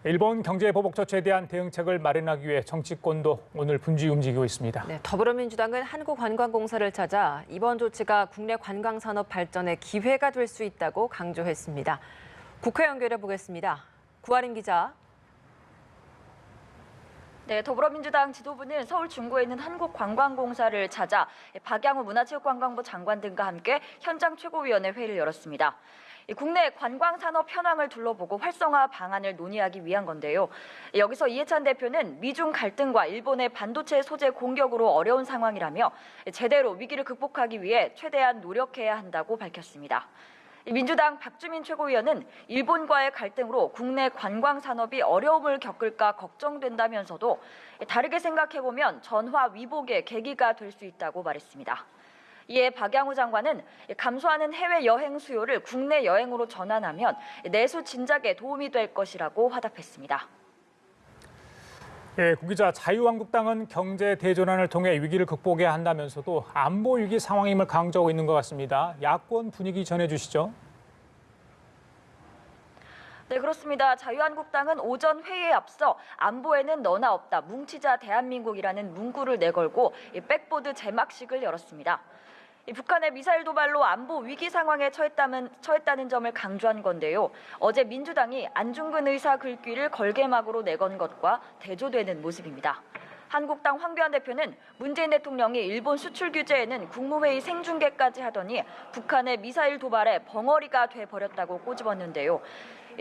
일본 경제 보복 조치에 대한 대응책을 마련하기 위해 정치권도 오늘 분주히 움직이고 있습니다. 네, 더불어민주당은 한국관광공사를 찾아 이번 조치가 국내 관광산업 발전의 기회가 될 수 있다고 강조했습니다. 국회 연결해 보겠습니다. 구아린 기자. 네, 더불어민주당 지도부는 서울 중구에 있는 한국관광공사를 찾아 박양우 문화체육관광부 장관 등과 함께 현장 최고위원회 회의를 열었습니다. 국내 관광산업 현황을 둘러보고 활성화 방안을 논의하기 위한 건데요. 여기서 이해찬 대표는 미중 갈등과 일본의 반도체 소재 공격으로 어려운 상황이라며 제대로 위기를 극복하기 위해 최대한 노력해야 한다고 밝혔습니다. 민주당 박주민 최고위원은 일본과의 갈등으로 국내 관광 산업이 어려움을 겪을까 걱정된다면서도 다르게 생각해보면 전화 위복의 계기가 될 수 있다고 말했습니다. 이에 박양우 장관은 감소하는 해외 여행 수요를 국내 여행으로 전환하면 내수 진작에 도움이 될 것이라고 화답했습니다. 구 기자, 자유한국당은 경제 대전환을 통해 위기를 극복해야 한다면서도 안보 위기 상황임을 강조하고 있는 것 같습니다. 야권 분위기 전해주시죠. 네, 그렇습니다. 자유한국당은 오전 회의에 앞서 안보에는 너나 없다, 뭉치자 대한민국이라는 문구를 내걸고 백보드 제막식을 열었습니다. 북한의 미사일 도발로 안보 위기 상황에 처했다는 점을 강조한 건데요. 어제 민주당이 안중근 의사 글귀를 걸개막으로 내건 것과 대조되는 모습입니다. 한국당 황교안 대표는 문재인 대통령이 일본 수출 규제에는 국무회의 생중계까지 하더니 북한의 미사일 도발에 벙어리가 돼버렸다고 꼬집었는데요.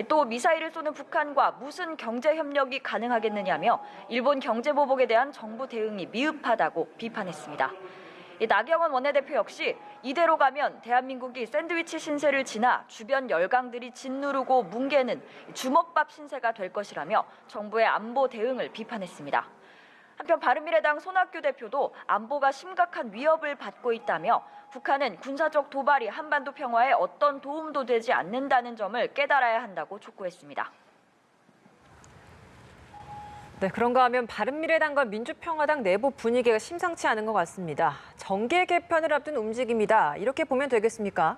또 미사일을 쏘는 북한과 무슨 경제 협력이 가능하겠느냐며 일본 경제 보복에 대한 정부 대응이 미흡하다고 비판했습니다. 나경원 원내대표 역시 이대로 가면 대한민국이 샌드위치 신세를 지나 주변 열강들이 짓누르고 뭉개는 주먹밥 신세가 될 것이라며 정부의 안보 대응을 비판했습니다. 한편 바른미래당 손학규 대표도 안보가 심각한 위협을 받고 있다며 북한은 군사적 도발이 한반도 평화에 어떤 도움도 되지 않는다는 점을 깨달아야 한다고 촉구했습니다. 네, 그런가 하면 바른미래당과 민주평화당 내부 분위기가 심상치 않은 것 같습니다. 정계 개편을 앞둔 움직임이다. 이렇게 보면 되겠습니까?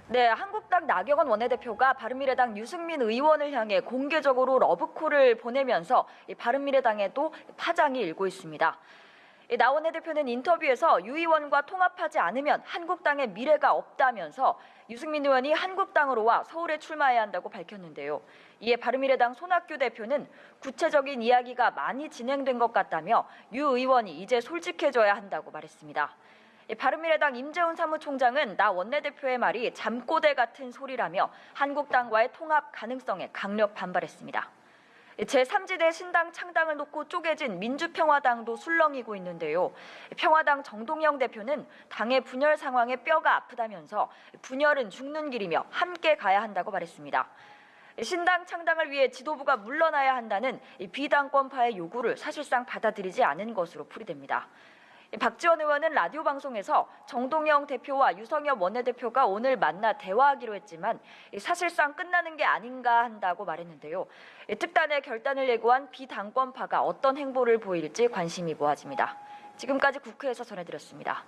네, 한국당 나경원 원내대표가 바른미래당 유승민 의원을 향해 공개적으로 러브콜을 보내면서 바른미래당에도 파장이 일고 있습니다. 나 원내대표는 인터뷰에서 유 의원과 통합하지 않으면 한국당의 미래가 없다면서 유승민 의원이 한국당으로 와 서울에 출마해야 한다고 밝혔는데요. 이에 바른미래당 손학규 대표는 구체적인 이야기가 많이 진행된 것 같다며 유 의원이 이제 솔직해져야 한다고 말했습니다. 바른미래당 임재훈 사무총장은 나 원내대표의 말이 잠꼬대 같은 소리라며 한국당과의 통합 가능성에 강력 반발했습니다. 제3지대 신당 창당을 놓고 쪼개진 민주평화당도 술렁이고 있는데요. 평화당 정동영 대표는 당의 분열 상황에 뼈가 아프다면서 분열은 죽는 길이며 함께 가야 한다고 말했습니다. 신당 창당을 위해 지도부가 물러나야 한다는 비당권파의 요구를 사실상 받아들이지 않은 것으로 풀이됩니다. 박지원 의원은 라디오 방송에서 정동영 대표와 유성엽 원내대표가 오늘 만나 대화하기로 했지만 사실상 끝나는 게 아닌가 한다고 말했는데요. 특단의 결단을 예고한 비당권파가 어떤 행보를 보일지 관심이 모아집니다. 지금까지 국회에서 전해드렸습니다.